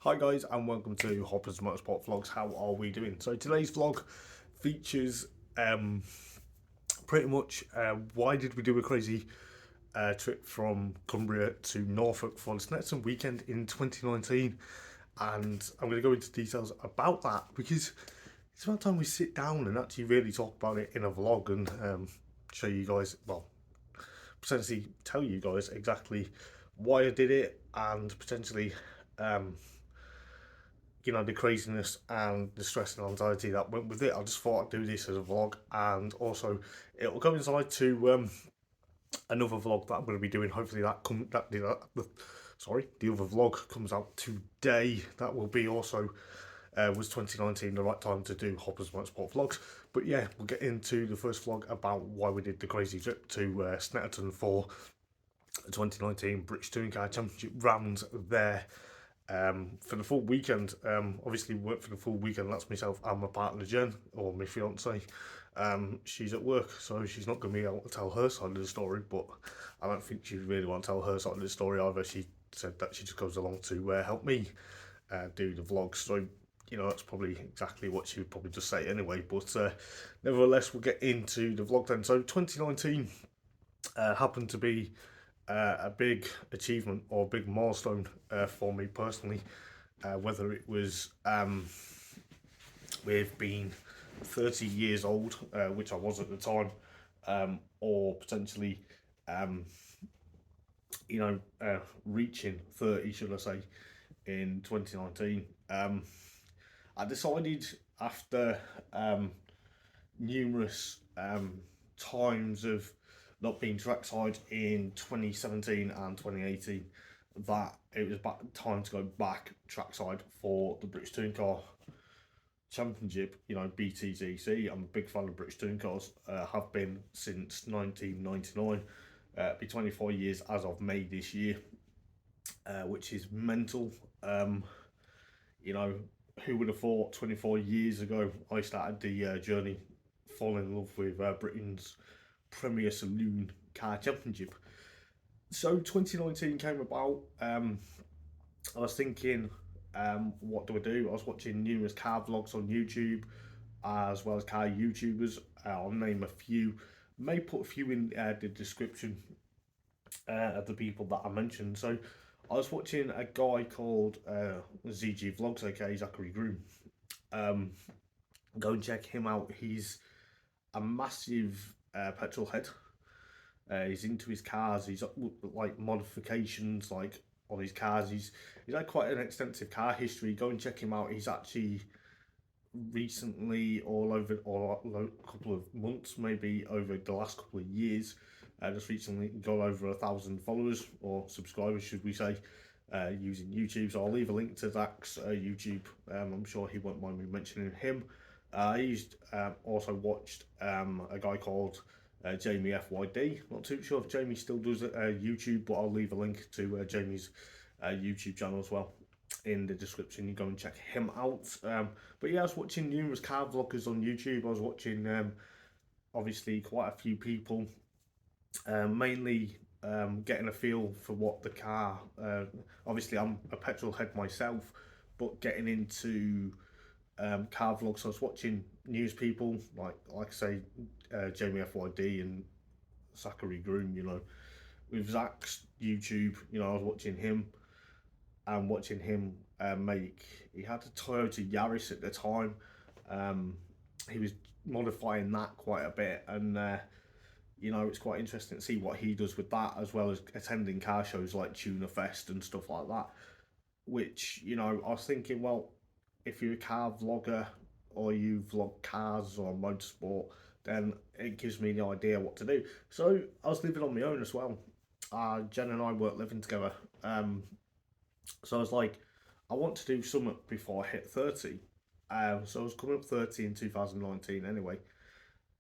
Hi guys and welcome to Hopper's Motorsport Vlogs. How are we doing? So today's vlog features pretty much why did we do a crazy trip from Cumbria to Norfolk for the Snetterton weekend in 2019, and I'm going to go into details about that because it's about time we sit down and actually really talk about it in a vlog and show you guys, well, potentially tell you guys exactly why I did it and potentially the craziness and the stress and anxiety that went with it. I just thought I'd do this as a vlog, and also it'll coincide to another vlog that I'm going to be doing. Hopefully the other vlog comes out today. That will be also was 2019 the right time to do Hopper's Motorsport Vlogs. But yeah, we'll get into the first vlog about why we did the crazy trip to Snetterton for the 2019 British Touring Car Championship rounds there. For the full weekend, obviously work for the full weekend. That's myself and my partner Jen, or my fiance. She's at work, so she's not going to be able to tell her side of the story. But I don't think she really want to tell her side of the story either. She said that she just goes along to help me do the vlogs. So that's probably exactly what she would probably just say anyway. But nevertheless, we'll get into the vlog then. So 2019 happened to be a big achievement or a big milestone for me personally, whether it was with being 30 years old, which I was at the time, or potentially, reaching 30, should I say, in 2019. I decided after numerous times of not being trackside in 2017 and 2018 that it was time to go back trackside for the British Touring Car Championship, BTCC. I'm a big fan of British Touring Cars, have been since 1999, be 24 years as of May this year, which is mental. Who would have thought 24 years ago I started the journey falling in love with Britain's Premier Saloon Car Championship. So 2019 came about. I was thinking, what do I do? I was watching numerous car vlogs on YouTube, as well as car YouTubers. I'll name a few. May put a few in the description of the people that I mentioned. So I was watching a guy called ZG Vlogs, aka Zachary Groom. Go and check him out. He's a massive petrol head. He's into his cars. He's like modifications, like on his cars. He's had quite an extensive car history. Go and check him out. He's actually recently, a couple of months, maybe over the last couple of years, just recently got over 1,000 followers or subscribers, should we say, using YouTube. So I'll leave a link to Zach's YouTube. I'm sure he won't mind me mentioning him. I also watched a guy called Jamie FYD. Not too sure if Jamie still does YouTube, but I'll leave a link to Jamie's YouTube channel as well in the description. You go and check him out. But yeah, I was watching numerous car vloggers on YouTube. I was watching obviously quite a few people, mainly getting a feel for what the car. Obviously, I'm a petrol head myself, but getting into car vlogs. So I was watching news people like I say, Jamie FYD and Zachary Groom. With Zach's YouTube, I was watching him and watching him make. He had a Toyota Yaris at the time. He was modifying that quite a bit, and it's quite interesting to see what he does with that, as well as attending car shows like Tuna Fest and stuff like that. Which I was thinking, well, if you're a car vlogger or you vlog cars or motorsport, then it gives me the idea what to do. So I was living on my own as well. Jen and I weren't living together. So I was like, I want to do something before I hit 30. So I was coming up 30 in 2019 anyway.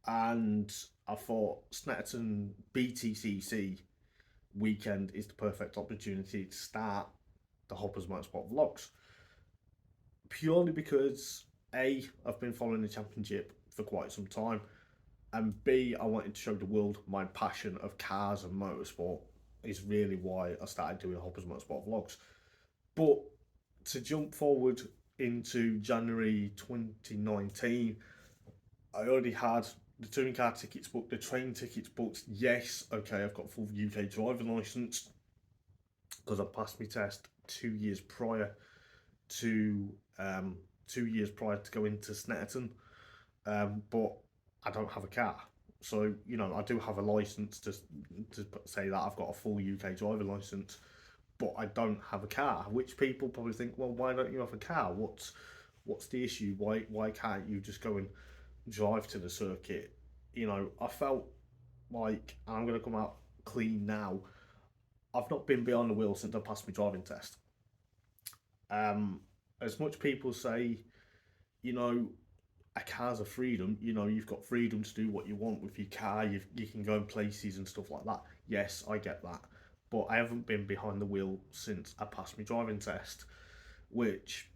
And I thought Snetterton BTCC weekend is the perfect opportunity to start the Hoppers Motorsport Vlogs. Purely because A, I've been following the championship for quite some time, and B, I wanted to show the world my passion of cars and motorsport is really why I started doing Hoppers Motorsport Vlogs. But to jump forward into January 2019, I already had the touring car tickets booked, the train tickets booked. Yes, okay, I've got full UK driving licence because I passed my test 2 years prior to 2 years prior to going to Snetterton. But I don't have a car, so I do have a license to say that I've got a full UK driver license, but I don't have a car. Which people probably think, well, why don't you have a car? What's the issue? Why can't you just go and drive to the circuit? I felt like, and I'm gonna come out clean now. I've not been behind the wheel since I passed my driving test. Um, as much people say, you know, a car's a freedom. You've got freedom to do what you want with your car. You can go in places and stuff like that. Yes, I get that, but I haven't been behind the wheel since I passed my driving test, which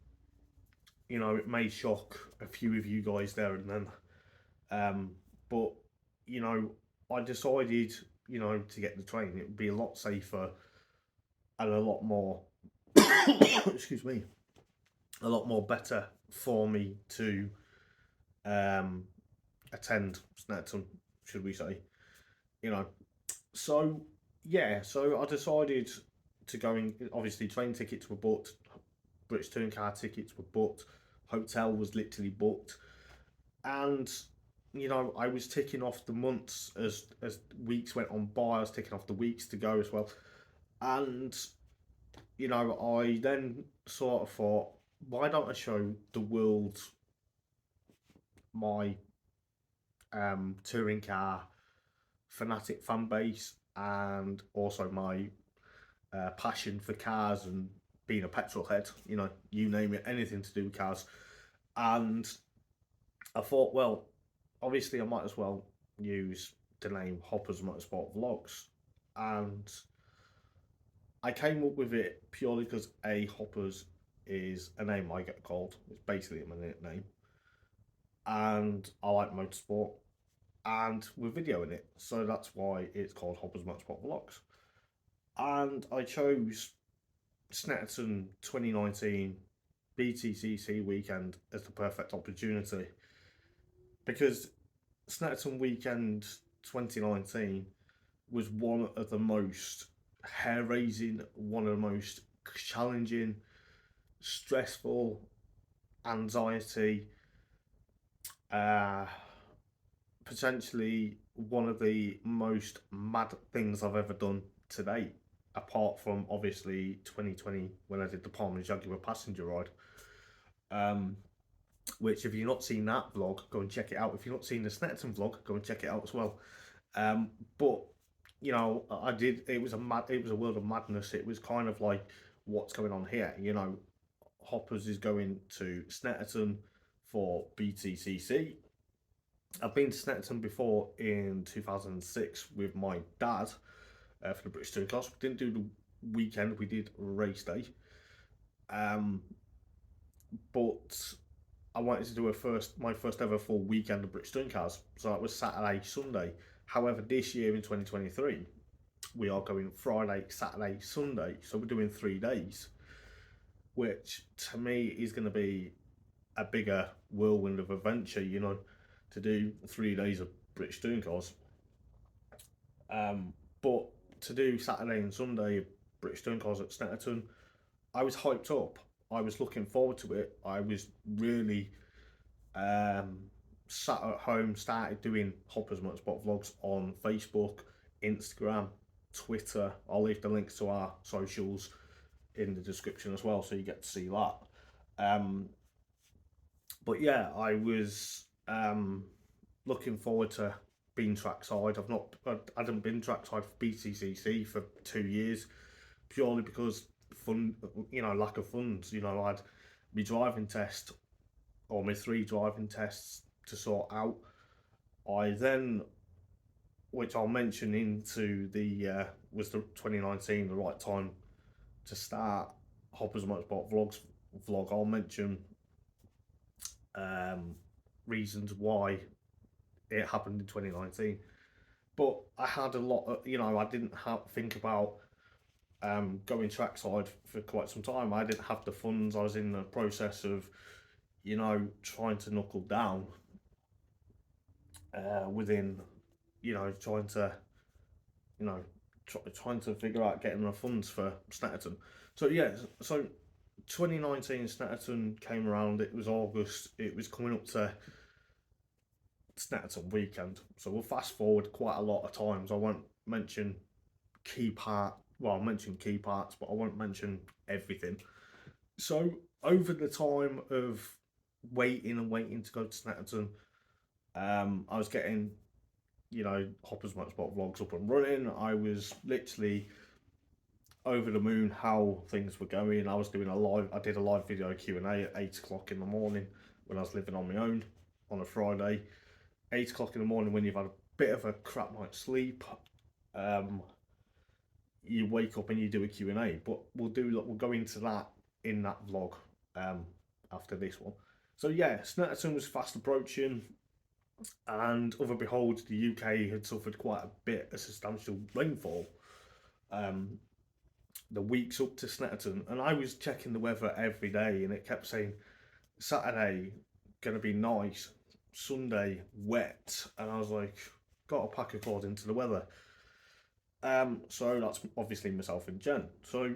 it may shock a few of you guys there and then. But you know, I decided to get the train. It would be a lot safer and a lot more. excuse me, a lot more better for me to um, attend Snetterton, should we say? You know, so yeah, so I decided to go in. Obviously, train tickets were booked, British touring car tickets were booked, hotel was literally booked, and I was ticking off the months as weeks went on by. I was ticking off the weeks to go as well, and I then sort of thought, why don't I show the world my touring car fanatic fan base and also my passion for cars and being a petrol head, you name it, anything to do with cars. And I thought, well, obviously I might as well use the name Hopper's Motorsport Vlogs. And I came up with it purely because Hoppers is a name I get called. It's basically my nickname. And I like motorsport and we're videoing it. So that's why it's called Hopper's Motorsport Vlogs. And I chose Snetterton 2019 BTCC weekend as the perfect opportunity because Snetterton weekend 2019 was one of the most hair raising, one of the most challenging, stressful, anxiety, uh, potentially one of the most mad things I've ever done to date, apart from obviously 2020 when I did the Palmer Jaguar passenger ride. Um, which if you've not seen that vlog, go and check it out. If you've not seen the Snetterton vlog, go and check it out as well. But I did. It was a world of madness. It was kind of like, what's going on here? Hoppers is going to Snetterton for BTCC. I've been to Snetterton before in 2006 with my dad for the British Touring Class. We didn't do the weekend, we did race day. But I wanted to do my first ever full weekend of British Touring Cars. So that was Saturday, Sunday. However, this year in 2023, we are going Friday, Saturday, Sunday. So we're doing 3 days, which to me is going to be a bigger whirlwind of adventure, to do 3 days of British Touring Cars. But to do Saturday and Sunday British Touring Cars at Snetterton, I was hyped up. I was looking forward to it. I was really sat at home, started doing Hoppers Motorsport vlogs on Facebook, Instagram, Twitter. I'll leave the links to our socials in the description as well, so you get to see that. But yeah, I was looking forward to being trackside. I hadn't been trackside for BTCC for 2 years, purely because lack of funds. I had my driving test or my 3 driving tests to sort out. I then, which I'll mention into the was the 2019 the right time to start Hoppers Motorsport vlog. I'll mention reasons why it happened in 2019. But I had a lot of, I didn't think about going trackside for quite some time. I didn't have the funds. I was in the process of, trying to knuckle down within, trying to, you know, trying to figure out getting the funds for Snetterton. So yeah, so 2019 Snetterton came around. It was August. It was coming up to Snetterton weekend. So we'll fast forward quite a lot of times. I won't mention key part. Well, I'll mention key parts, but I won't mention everything. So over the time of waiting and waiting to go to Snetterton, I was getting, Hopper's Motorsport vlogs up and running. I was literally over the moon how things were going. I was doing I did a live video Q&A at 8 o'clock in the morning when I was living on my own on a Friday. 8 o'clock in the morning when you've had a bit of a crap night's sleep. You wake up and you do a Q&A, but we'll go into that in that vlog after this one. So yeah, Snetterton was fast approaching, and other behold, the UK had suffered quite a bit of substantial rainfall the weeks up to Snetterton, and I was checking the weather every day, and it kept saying Saturday gonna be nice, Sunday wet, and I was like, got to pack according to the weather. So that's obviously myself and Jen. So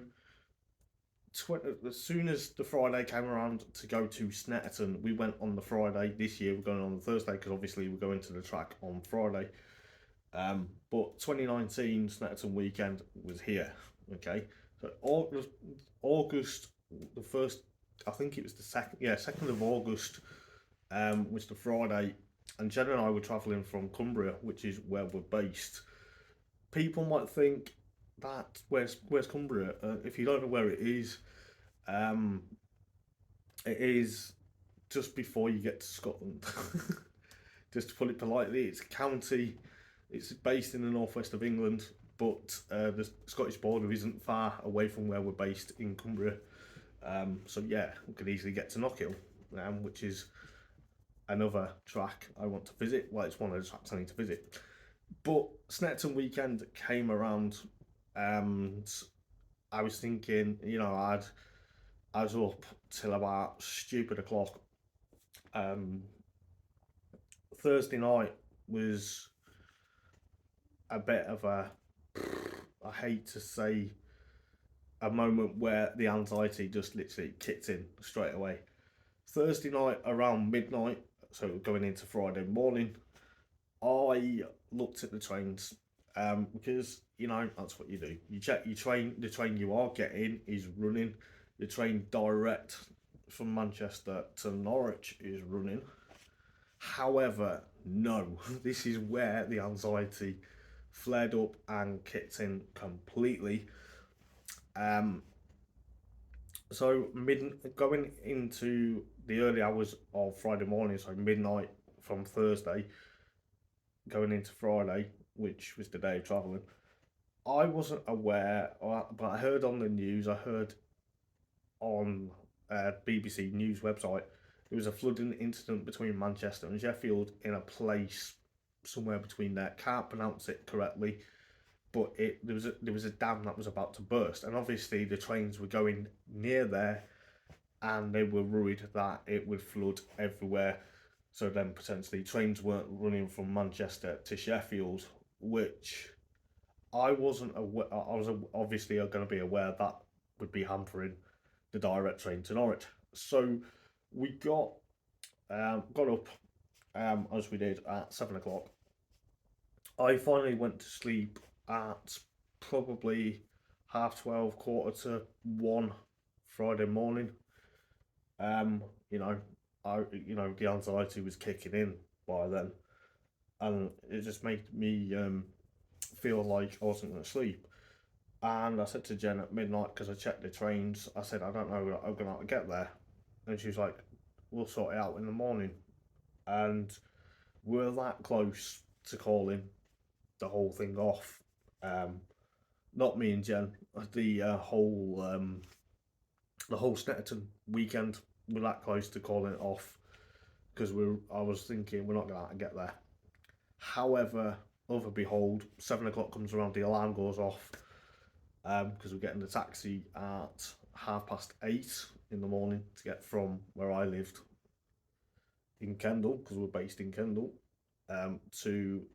as soon as the Friday came around to go to Snetterton, we went on the Friday. This year we're going on the Thursday because obviously we're going to the track on Friday. But 2019 Snetterton weekend was here. Okay, so August the first, I think it was the second, 2nd of August, was the Friday, and Jen and I were travelling from Cumbria, which is where we're based. People might think that where's Cumbria? If you don't know where it is just before you get to Scotland. Just to put it politely, it's a county. It's based in the northwest of England, but the Scottish border isn't far away from where we're based in Cumbria. So yeah, we could easily get to Knockhill, which is another track I want to visit. Well, it's one of the tracks I need to visit. But Snetterton weekend came around, and I was thinking, I was up till about stupid o'clock. Thursday night was a bit of I hate to say, a moment where the anxiety just literally kicked in straight away. Thursday night around midnight, so going into Friday morning, I looked at the trains, because that's what you do. You check your train. The train you are getting is running. The train direct from Manchester to Norwich is running. However, no, this is where the anxiety flared up and kicked in completely. So going into the early hours of Friday morning, so midnight from Thursday, going into Friday, which was the day of travelling, I wasn't aware, but I heard on the news, I heard on BBC News website, there was a flooding incident between Manchester and Sheffield in a place somewhere between there. Can't pronounce it correctly, but there was a dam that was about to burst, and obviously the trains were going near there, and they were worried that it would flood everywhere. So then potentially trains weren't running from Manchester to Sheffield, which I wasn't aware. I was obviously going to be aware that would be hampering the direct train to Norwich. So we got up as we did at 7 o'clock. I finally went to sleep at probably 12:30, 1:15 Friday morning. The anxiety was kicking in by then, and it just made me feel like I wasn't going to sleep. And I said to Jen at midnight, because I checked the trains, I said, I don't know when I'm going to get there. And she was like, we'll sort it out in the morning. And we're that close to calling the whole thing off. Not me and Jen, the whole Snetterton weekend, we're that close to calling it off, because I was thinking we're not going to get there. However, behold, 7 o'clock comes around, the alarm goes off, because we're getting the taxi at 8:30 in the morning to get from where I lived in Kendal, because we're based in Kendal, to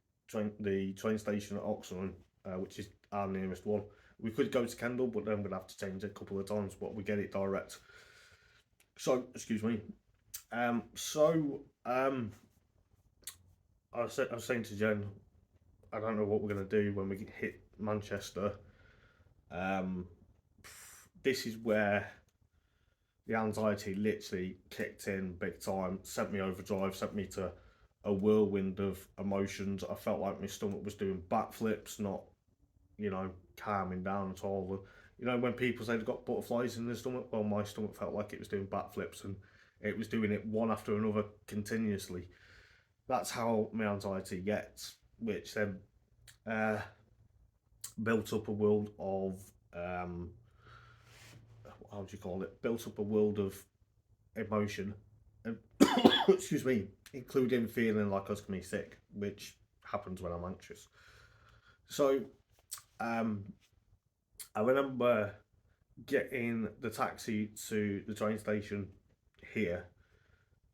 the train station at Oxford, which is our nearest one. We could go to Kendal, but then we'd have to change it a couple of times, but we get it direct. So, excuse me. Um, so, um, I was saying to Jen, I don't know what we're going to do when we hit Manchester. Um, this is where the anxiety literally kicked in big time, sent me overdrive, sent me to a whirlwind of emotions. I felt like my stomach was doing backflips, not, calming down at all. And, when people say they've got butterflies in their stomach, well, my stomach felt like it was doing backflips and it was doing it one after another continuously. That's how my anxiety gets, which then uh, built up a world of, how do you call it? Built up a world of emotion, and excuse me, including feeling like I was going to be sick, which happens when I'm anxious. So, um, I remember getting the taxi to the train station here,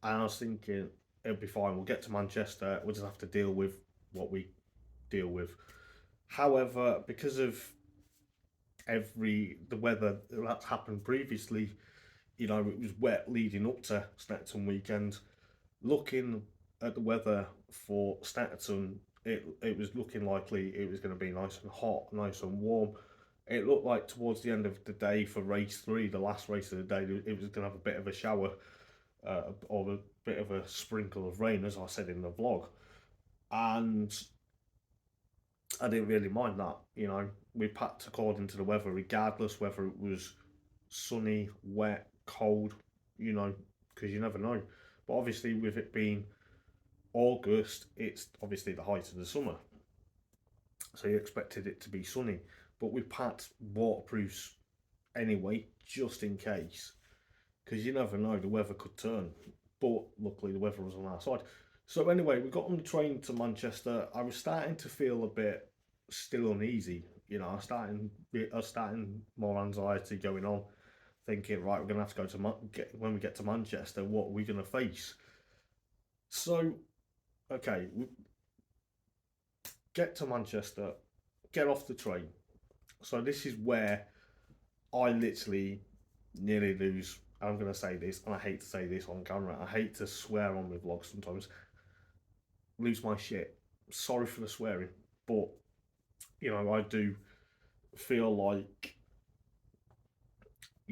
and I was thinking it'll be fine. We'll get to Manchester. We'll just have to deal with what we deal with. However, because of the weather that's happened previously, it was wet leading up to Snetterton weekend. Looking at the weather for Snetterton, it was looking likely it was going to be nice and hot, nice and warm. It looked like towards the end of the day for race 3, the last race of the day, it was going to have a bit of a shower, or a bit of a sprinkle of rain, as I said in the vlog. And I didn't really mind that. We packed according to the weather, regardless whether it was sunny, wet, cold, because you never know. But obviously, with it being August, it's obviously the height of the summer, so you expected it to be sunny. But we packed waterproofs anyway, just in case, because you never know, the weather could turn. But luckily, the weather was on our side. So anyway, we got on the train to Manchester. I was starting to feel a bit still uneasy. I was starting more anxiety going on, thinking, right, we're gonna have to go to when we get to Manchester. What are we gonna face? So, okay, we get to Manchester, get off the train. So this is where I literally nearly lose. I'm gonna say this, and I hate to say this on camera. I hate to swear on my vlogs sometimes. Lose my shit. Sorry for the swearing, but I do feel like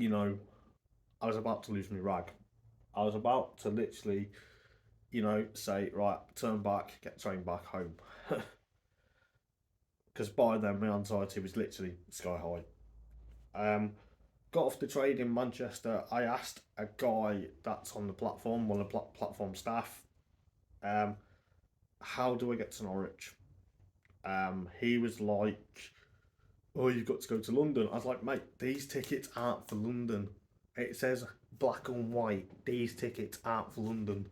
I was about to lose my rag. I was about to literally, say, right, turn back, get the train back home. Because by then my anxiety was literally sky high. Got off the train in Manchester. I asked a guy that's on the platform, one of the platform staff, um, how do I get to Norwich? He was like, oh, you've got to go to London. I was like, mate, these tickets aren't for London. It says black and white, these tickets aren't for London.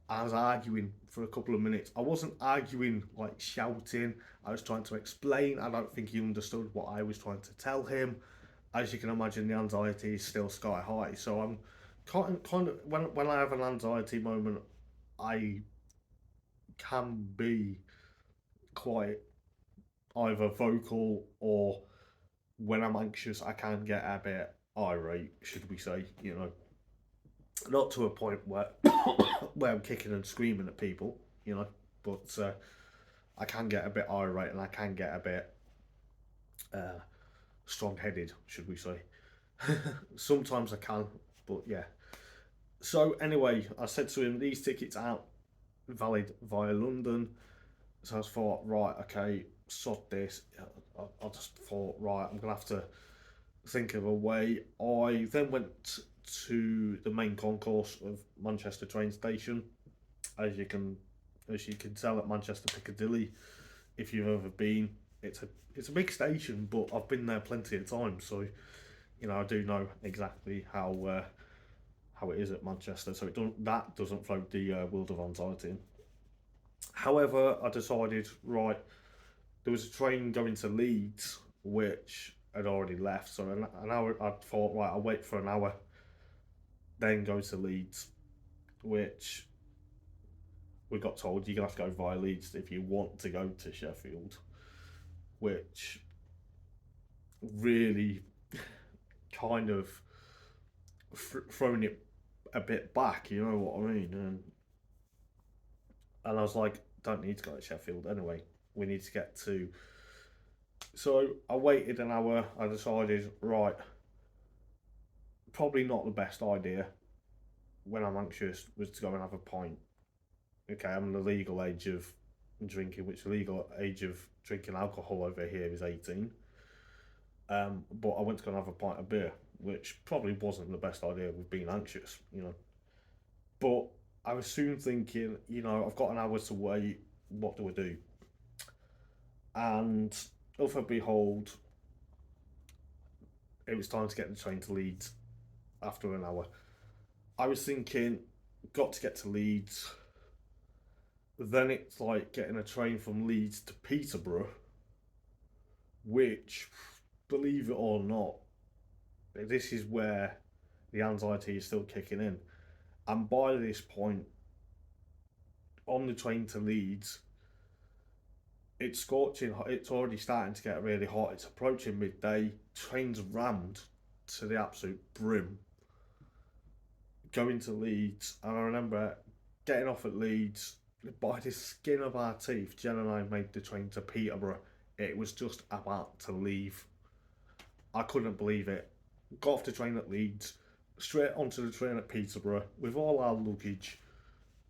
I was arguing for a couple of minutes. I wasn't arguing like shouting. I was trying to explain. I don't think he understood what I was trying to tell him. As you can imagine, the anxiety is still sky high. So I'm kind of when I have an anxiety moment, I can be quite either vocal, or when I'm anxious, I can get a bit irate, should we say? Not to a point where where I'm kicking and screaming at people, but I can get a bit irate, and I can get a bit uh, strong-headed, should we say? Sometimes I can, but yeah. So anyway, I said to him, these tickets aren't valid via London. So I thought, right, okay, sod this. I just thought, right, I'm gonna have to think of a way. I then went to the main concourse of Manchester train station. As you can, as you can tell at Manchester Piccadilly, if you've ever been, it's a big station, but I've been there plenty of times, so I do know exactly how it is at Manchester. So that doesn't float the world of anxiety in. However, I decided, right, there was a train going to Leeds, which had already left. So an hour, I thought, right, I'll wait for an hour, then go to Leeds, which we got told you're gonna have to go via Leeds if you want to go to Sheffield, which really kind of throwing it a bit back. You know what I mean? And I was like, don't need to go to Sheffield anyway. We need to get to. So I waited an hour. I decided, right, probably not the best idea when I'm anxious was to go and have a pint. Okay, I'm in the legal age of drinking, which the legal age of drinking alcohol over here is 18. But I went to go and have a pint of beer, which probably wasn't the best idea with being anxious, you know. But I was soon thinking, I've got an hour to wait. What do I do? And if and behold, it was time to get the train to Leeds after an hour. I was thinking, got to get to Leeds. Then it's like getting a train from Leeds to Peterborough, which, believe it or not, this is where the anxiety is still kicking in. And by this point, on the train to Leeds, it's scorching hot. It's already starting to get really hot. It's approaching midday. Train's rammed to the absolute brim. Going to Leeds, and I remember getting off at Leeds by the skin of our teeth. Jen and I made the train to Peterborough. It was just about to leave. I couldn't believe it. Got off the train at Leeds, straight onto the train at Peterborough with all our luggage.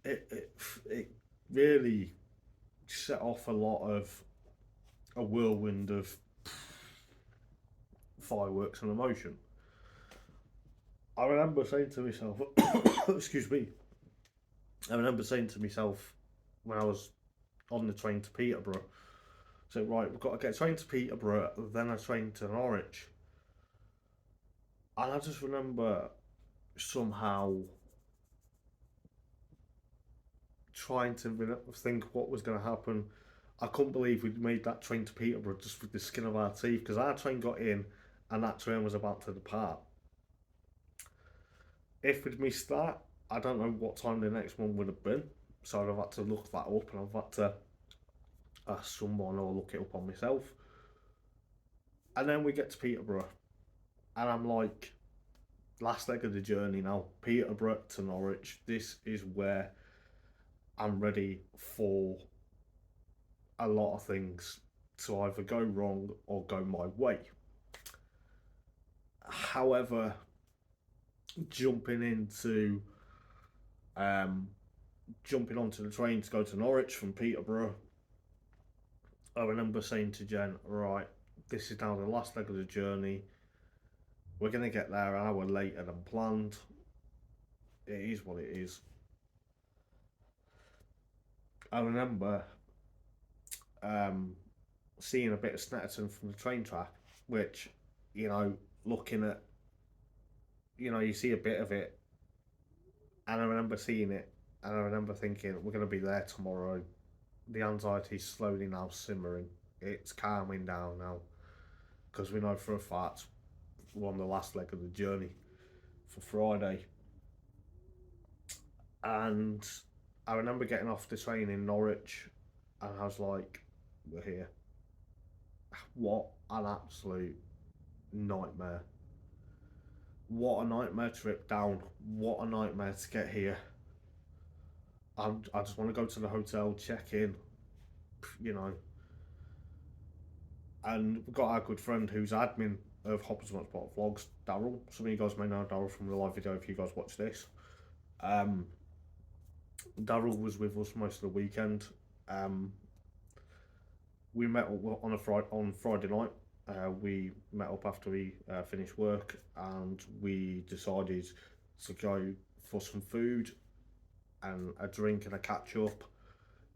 It really set off a lot of a whirlwind of fireworks and emotion. I remember saying to myself, excuse me, I remember saying to myself when I was on the train to Peterborough, so right, we've got to get a train to Peterborough, then a train to Norwich. And I just remember somehow trying to think what was going to happen. I couldn't believe we'd made that train to Peterborough just with the skin of our teeth because our train got in and that train was about to depart. If we'd missed that, I don't know what time the next one would have been. So I'd have had to look that up and I've had to ask someone or look it up on myself. And then we get to Peterborough and I'm like, last leg of the journey now, Peterborough to Norwich. This is where I'm ready for a lot of things to either go wrong or go my way. However, jumping into jumping onto the train to go to Norwich from Peterborough, I remember saying to Jen, right, this is now the last leg of the journey. We're going to get there an hour later than planned. It is what it is. I remember seeing a bit of Snetterton from the train track, which, looking at, you see a bit of it. And I remember seeing it and I remember thinking, we're going to be there tomorrow. The anxiety's slowly now simmering. It's calming down now because we know for a fact we're on the last leg of the journey for Friday. And I remember getting off the train in Norwich and I was like, we're here. What an absolute nightmare. What a nightmare trip down. What a nightmare to get here. I just want to go to the hotel, check in, you know. And we've got our good friend who's admin of Hoppers Motorsport Vlogs, Daryl. Some of you guys may know Daryl from the live video if you guys watch this. Daryl was with us most of the weekend. We met up on Friday night. We met up after we finished work and we decided to go for some food and a drink and a catch up.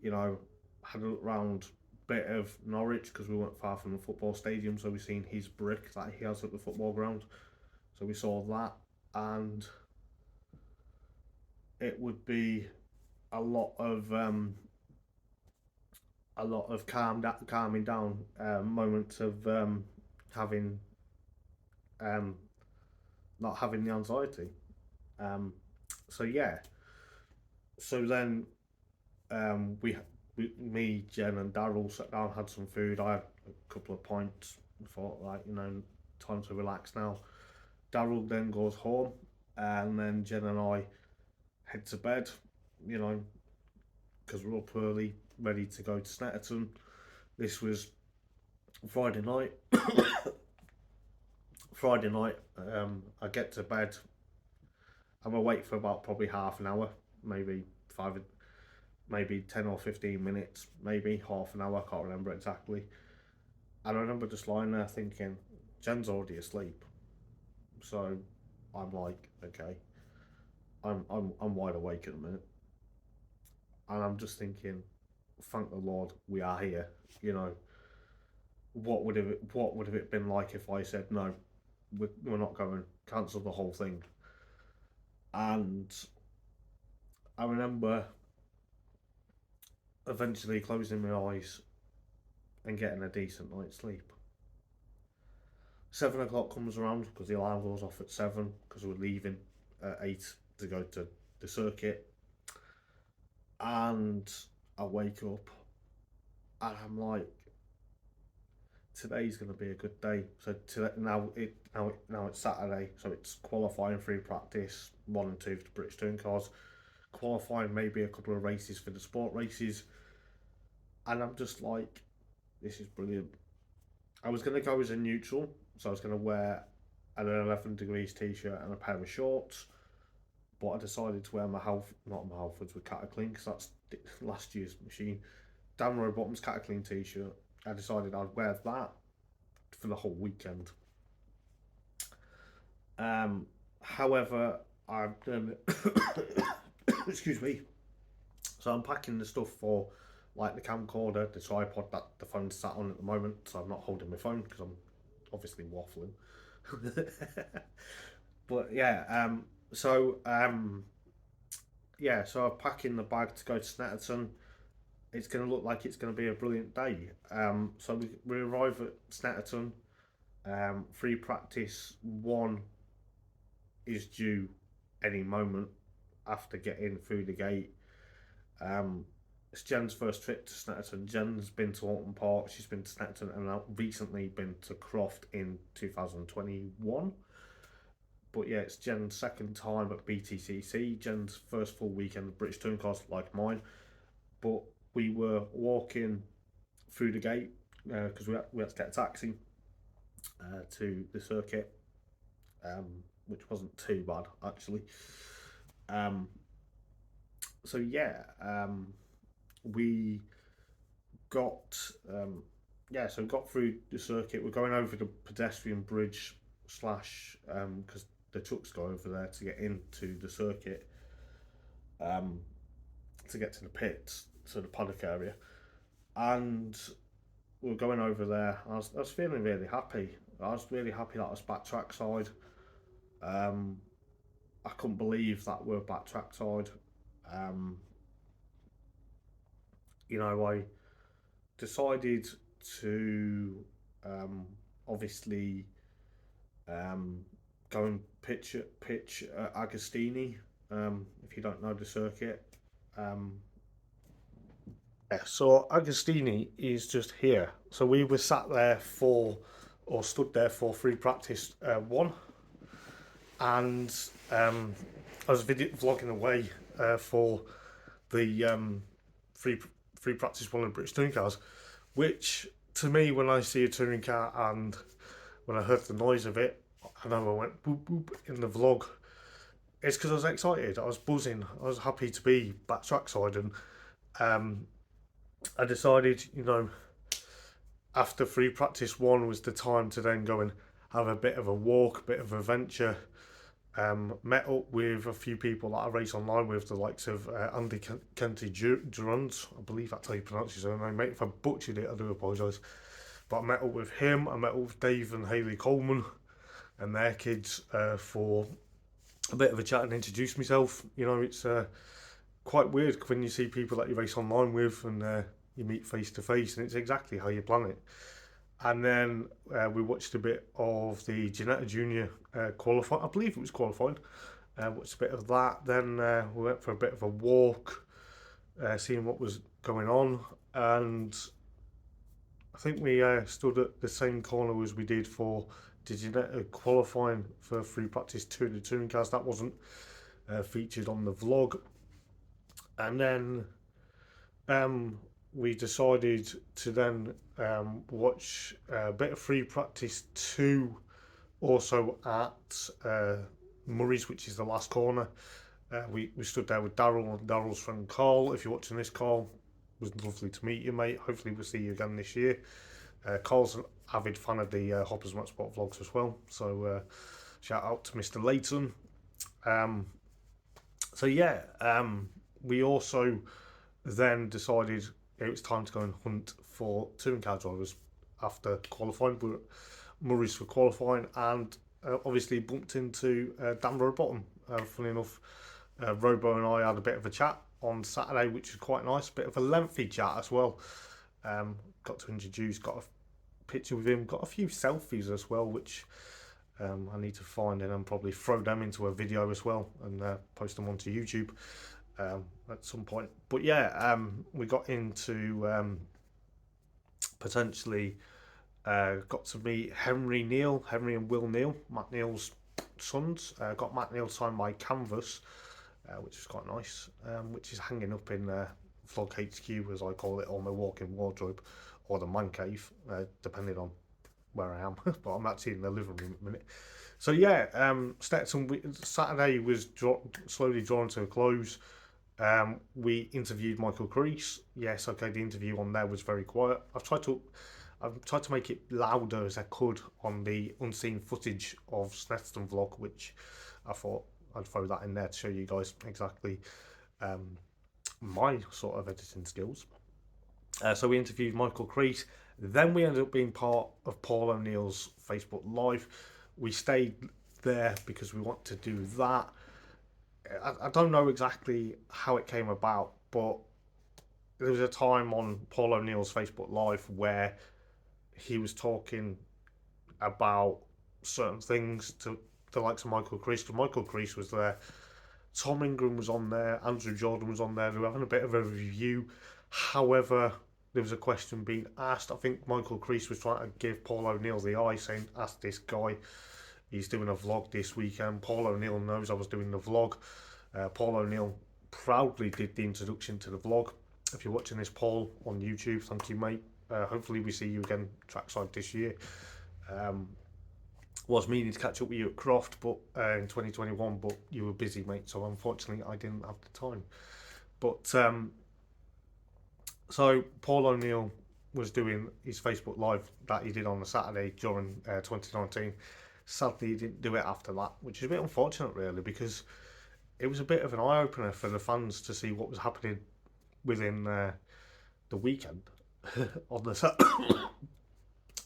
Had a look round bit of Norwich because we weren't far from the football stadium, so we seen his brick that he has at the football ground. So we saw that, and it would be a lot of calming down moments of having um, not having the anxiety. Um, so yeah, so then me, Jen, and Daryl sat down, had some food. I had a couple of pints. I thought, like, time to relax now. Daryl then goes home, and then Jen and I head to bed. You know, because we're up early, ready to go to Snetterton. This was Friday night. Friday night, I get to bed. I'm awake for about probably half an hour, maybe five, maybe 10 or 15 minutes, maybe half an hour. I can't remember exactly. And I remember just lying there thinking, Jen's already asleep. So I'm like, okay, I'm wide awake at the minute, and I'm just thinking, thank the Lord we are here. You know, what would have it been like if I said no, we're not going, cancel the whole thing? And I remember eventually closing my eyes and getting a decent night's sleep. 7 o'clock comes around because the alarm goes off at 7 because we're leaving at 8 to go to the circuit, and I wake up and I'm like, today's going to be a good day. So now it's Saturday, so it's qualifying free practice 1 and 2 for the British Touring Cars, qualifying maybe a couple of races for the sport races, and I'm just like, this is brilliant. I was going to go as a neutral, so I was going to wear an 11 degrees t-shirt and a pair of shorts, but I decided to wear not my Halfords with Cataclean because that's last year's machine. Dan Rowbottom's Cataclean t-shirt. I decided I'd wear that for the whole weekend. However, I've done excuse me. So I'm packing the stuff for like the camcorder, the tripod that the phone's sat on at the moment. So I'm not holding my phone because I'm obviously waffling. But yeah, so I'm packing the bag to go to Snetterton. It's going to look like it's going to be a brilliant day. So we arrive at Snetterton. Free practice one is due any moment after getting through the gate. It's Jen's first trip to Snetterton. Jen's been to Alton Park, she's been to Snetterton, and now recently been to Croft in 2021. But yeah, it's Jen's second time at BTCC. Jen's first full weekend of British Touring Cars, like mine. But we were walking through the gate because we had to get a taxi to the circuit, which wasn't too bad actually. Um, so yeah, we got so we got through the circuit. We're going over the pedestrian bridge slash because the trucks go over there to get into the circuit, um, to get to the pits, so the paddock area, and we were going over there. I was feeling really happy. I was really happy that I was back trackside. Um, I couldn't believe that we're back trackside. Um, I decided to obviously um, go and pitch Agostini. If you don't know the circuit, um, yeah. So Agostini is just here. So we were sat there or stood there for free practice one, and I was vlogging away for the free free practice one of British touring cars, which to me, when I see a touring car and when I heard the noise of it, I know I went boop boop in the vlog. It's because I was excited. I was buzzing. I was happy to be back trackside, and um, I decided, after free practice one was the time to then go and have a bit of a walk, a bit of a venture. Met up with a few people that I race online with, the likes of Andy Kenty Durant, I believe that's how you pronounce his own name, mate. If I butchered it, I do apologise. But I met up with him, I met up with Dave and Hayley Coleman and their kids for a bit of a chat and introduce myself. It's quite weird when you see people that you race online with and you meet face to face, and it's exactly how you plan it. And then we watched a bit of the Ginetta Junior qualifying. I believe it was qualifying. Watched a bit of that. Then we went for a bit of a walk, seeing what was going on. And I think we stood at the same corner as we did for the Ginetta qualifying for free practice 2 of the touring cars. That wasn't featured on the vlog. And then um, we decided to then watch a bit of free practice 2 also at Murray's, which is the last corner. We stood there with Daryl and Daryl's friend Carl. If you're watching this, Carl, it was lovely to meet you, mate. Hopefully we'll see you again this year. Carl's an avid fan of the Hoppers Motorsport vlogs as well, so shout out to Mr. Layton. Um, so yeah, we also then decided it was time to go and hunt for touring car drivers after qualifying. We were at Murray's for qualifying, and obviously bumped into Dan Rowbottom. Funny enough, Robo and I had a bit of a chat on Saturday, which was quite nice. Bit of a lengthy chat as well. Got to introduce, got a picture with him, got a few selfies as well, which I need to find and then probably throw them into a video as well and post them onto YouTube at some point. But yeah, we got into potentially got to meet Henry and Will Neal, Matt Neal's sons. Got Matt Neal signed my canvas, which is quite nice, which is hanging up in Vlog HQ, as I call it, or my walk-in wardrobe, or the man cave, depending on where I am. But I'm actually in the living room at the minute. So yeah, Snetterton, Saturday was slowly drawing to a close. We interviewed Michael Crease. Yes, okay, the interview on there was very quiet. I've tried to make it louder as I could on the unseen footage of Snetterton vlog, which I thought I'd throw that in there to show you guys exactly my sort of editing skills. So we interviewed Michael Crease. Then we ended up being part of Paul O'Neill's Facebook Live. We stayed there because we want to do that. I don't know exactly how it came about, but there was a time on Paul O'Neill's Facebook Live where he was talking about certain things to the likes of Michael Crease. Because Michael Crease was there, Tom Ingram was on there, Andrew Jordan was on there. They were having a bit of a review. However, there was a question being asked. I think Michael Crease was trying to give Paul O'Neill the eye, saying, ask this guy. He's doing a vlog this weekend. Paul O'Neill knows I was doing the vlog. Paul O'Neill proudly did the introduction to the vlog. If you're watching this, Paul, on YouTube, thank you, mate. Hopefully we see you again trackside this year. Was meaning to catch up with you at Croft but in 2021, but you were busy, mate, so unfortunately I didn't have the time. But so Paul O'Neill was doing his Facebook Live that he did on the Saturday during 2019. Sadly, he didn't do it after that, which is a bit unfortunate, really, because it was a bit of an eye-opener for the fans to see what was happening within the weekend on the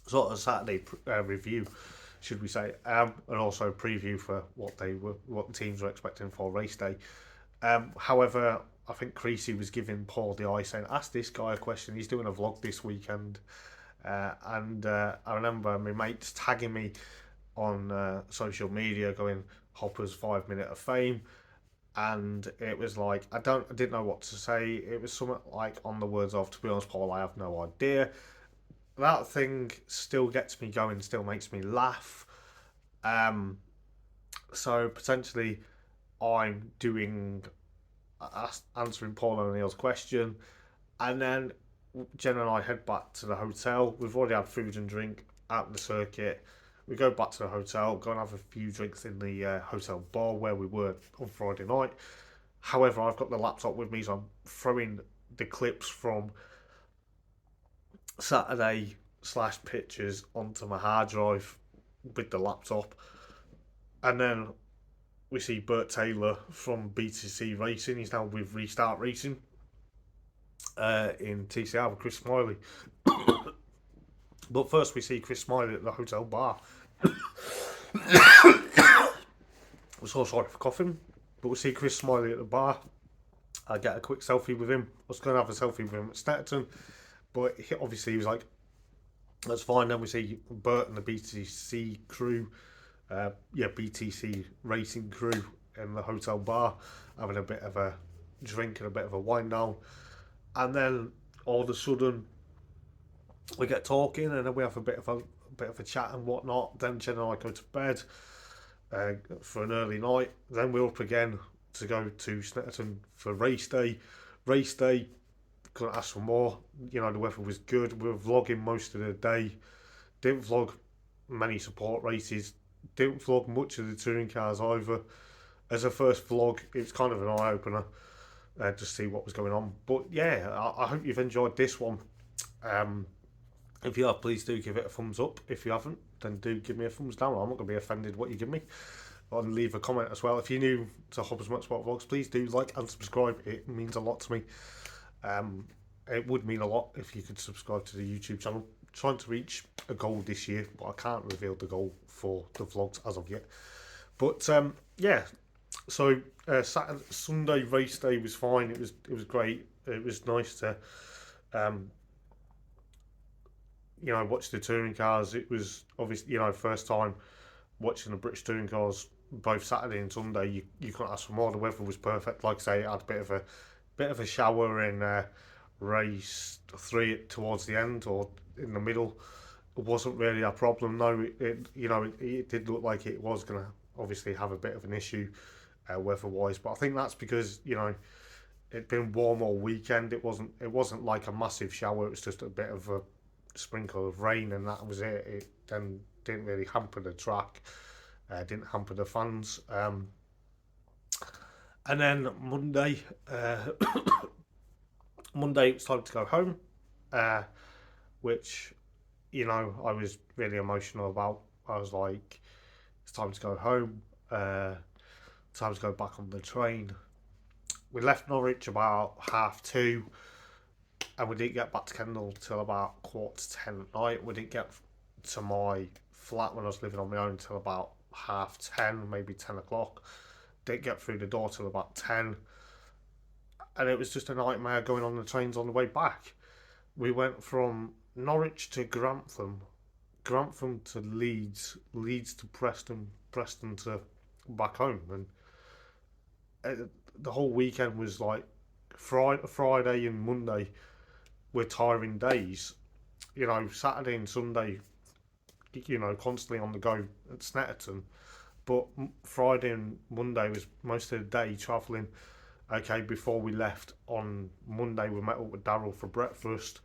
sort of Saturday review, should we say, and also preview for what the teams were expecting for race day. However, I think Creasy was giving Paul the eye, saying, ask this guy a question, he's doing a vlog this weekend. And I remember my mates tagging me on social media going, Hopper's 5 minute of fame. And it was like, I didn't know what to say. It was something like on the words of, to be honest, Paul, I have no idea. That thing still gets me going, still makes me laugh. So potentially I'm doing answering Paul O'Neill's question, and then Jen and I head back to the hotel. We've already had food and drink at the circuit. We go back to the hotel, go and have a few drinks in the hotel bar where we were on Friday night. However, I've got the laptop with me, so I'm throwing the clips from Saturday / pictures onto my hard drive with the laptop. And then we see Bert Taylor from BTC Racing. He's now with Restart Racing in TCR with Chris Smiley. But first we see Chris Smiley at the hotel bar. I'm so sorry for coughing, but we see Chris Smiley at the bar. I get a quick selfie with him. I was going to have a selfie with him at Snetterton, but obviously he was like, That's fine. Then we see Bert and the BTC crew, BTC racing crew in the hotel bar having a bit of a drink and a bit of a wind down. And then all of a sudden we get talking and then we have a bit of a chat and whatnot. Then Jen and I go to bed for an early night. Then we're up again to go to Snetterton for race day. Race day, couldn't ask for more. The weather was good. We were vlogging most of the day. Didn't vlog many support races. Didn't vlog much of the touring cars either. As a first vlog, it was kind of an eye opener to see what was going on. But yeah, I hope you've enjoyed this one. Um, if you have, please do give it a thumbs up. If you haven't, then do give me a thumbs down. I'm not going to be offended what you give me. And leave a comment as well. If you're new to Hobbs Motorsport Vlogs, please do like and subscribe. It means a lot to me. Um, it would mean a lot if you could subscribe to the YouTube channel. Trying to reach a goal this year, but I can't reveal the goal for the vlogs as of yet. But yeah, so Saturday, Sunday race day was fine. It was great. It was nice to um, watch the touring cars. It was obviously first time watching the British touring cars both Saturday and Sunday. You couldn't ask for more. The weather was perfect. Like I say, it had a bit of a shower in race 3 towards the end or in the middle. It wasn't really a problem. No, it did look like it was going to obviously have a bit of an issue weather-wise, but I think that's because it'd been warm all weekend. It wasn't like a massive shower. It was just a bit of a sprinkle of rain, and that was it. It then didn't really hamper the track. Didn't hamper the fans. And then uh, Monday it was time to go home, uh, which I was really emotional about. I was like, it's time to go home. Time to go back on the train. We left Norwich about 2:30, and we didn't get back to Kendal till about 9:45 at night. We didn't get to my flat when I was living on my own till about 10:30, maybe 10 o'clock. Didn't get through the door till about 10, and it was just a nightmare going on the trains on the way back. We went from Norwich to Grantham, Grantham to Leeds, Leeds to Preston, Preston to back home, and the whole weekend was like Friday and Monday were tiring days. Saturday and Sunday, constantly on the go at Snetterton. But Friday and Monday was most of the day travelling. Okay, before we left on Monday, we met up with Daryl for breakfast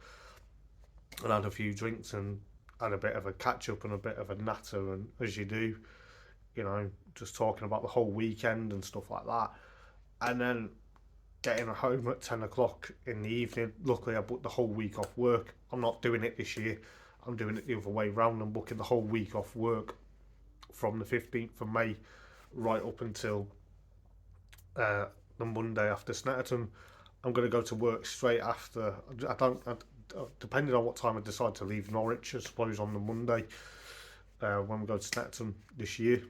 and had a few drinks and had a bit of a catch up and a bit of a natter, and as you do, just talking about the whole weekend and stuff like that. And then getting home at 10 o'clock in the evening. Luckily, I booked the whole week off work. I'm not doing it this year. I'm doing it the other way round. I'm booking the whole week off work from the 15th of May right up until the Monday after Snetterton. I'm going to go to work straight after. Depending on what time I decide to leave Norwich, I suppose on the Monday when we go to Snetterton this year.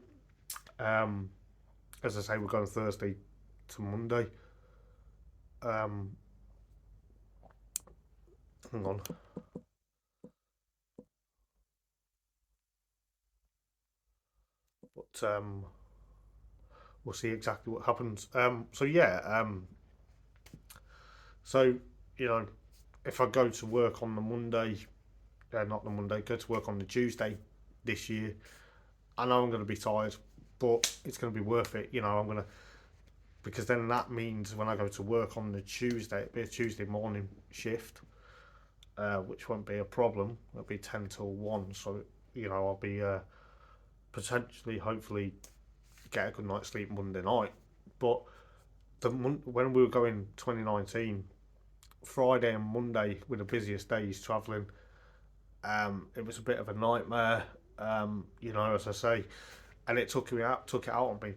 As I say, we're going Thursday to Monday. Hang on. But we'll see exactly what happens. So yeah. So if I go to work on the Monday, not the Monday, go to work on the Tuesday this year, I know I'm going to be tired, but it's going to be worth it. I'm going to, because then that means when I go to work on the Tuesday, it'll be a Tuesday morning shift, which won't be a problem. It'll be 10 till 1, so I'll be potentially, hopefully, get a good night's sleep Monday night. But when we were going 2019, Friday and Monday were the busiest days travelling. It was a bit of a nightmare, as I say, and it took it out on me,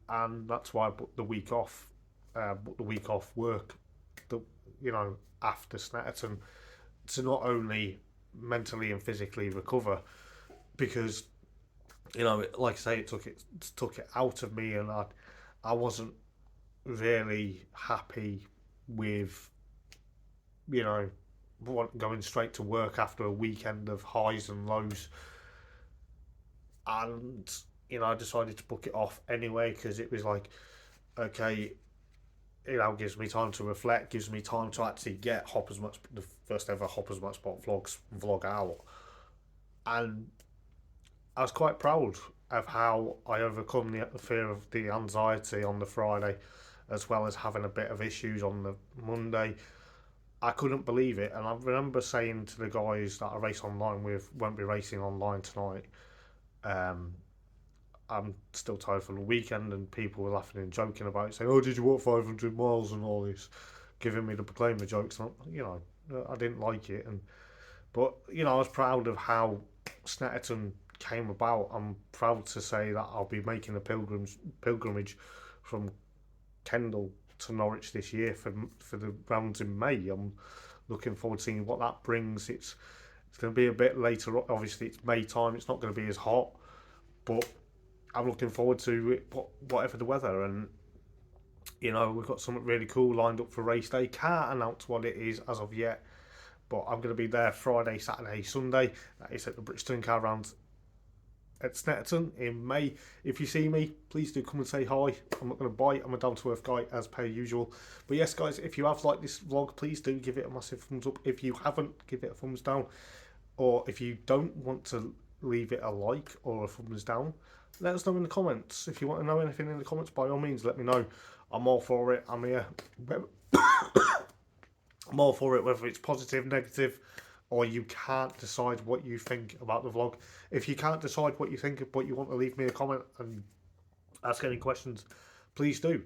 and that's why I booked the week off, work, the after Snetterton, to not only mentally and physically recover, because like I say, it took it out of me, and I wasn't really happy with you know going straight to work after a weekend of highs and lows, and I decided to book it off anyway because it was like, okay, gives me time to reflect, gives me time to actually get the first ever Hoppers Much Spot vlog out, and I was quite proud of how I overcome the fear of the anxiety on the Friday, as well as having a bit of issues on the Monday. I couldn't believe it, and I remember saying to the guys that I race online with, won't be racing online tonight. Um, I'm still tired from the weekend, and people were laughing and joking about it, saying, "Oh, did you walk 500 miles and all this?" Giving me the proclaimer jokes. And I didn't like it, but I was proud of how Snetterton came about. I'm proud to say that I'll be making a pilgrimage from Kendal to Norwich this year for the rounds in May. I'm looking forward to seeing what that brings. It's going to be a bit later. Obviously, it's May time. It's not going to be as hot, but I'm looking forward to it, whatever the weather. And we've got something really cool lined up for race day. Can't announce what it is as of yet, but I'm going to be there Friday, Saturday, Sunday. That is at the British Touring Car Round at Snetterton in May. If you see me, please do come and say hi. I'm not going to bite. I'm a down-to-earth guy as per usual. But yes, guys, if you have liked this vlog, please do give it a massive thumbs up. If you haven't, give it a thumbs down. Or if you don't want to leave it a like or a thumbs down, let us know in the comments. If you want to know anything in the comments, by all means, let me know. I'm all for it. I'm here. I'm all for it, whether it's positive, negative, or you can't decide what you think about the vlog. If you can't decide what you think, but you want to leave me a comment and ask any questions, please do.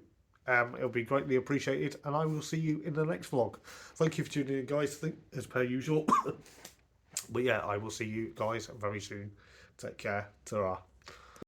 It'll be greatly appreciated, and I will see you in the next vlog. Thank you for tuning in, guys, as per usual. But yeah, I will see you guys very soon. Take care. Ta-ra.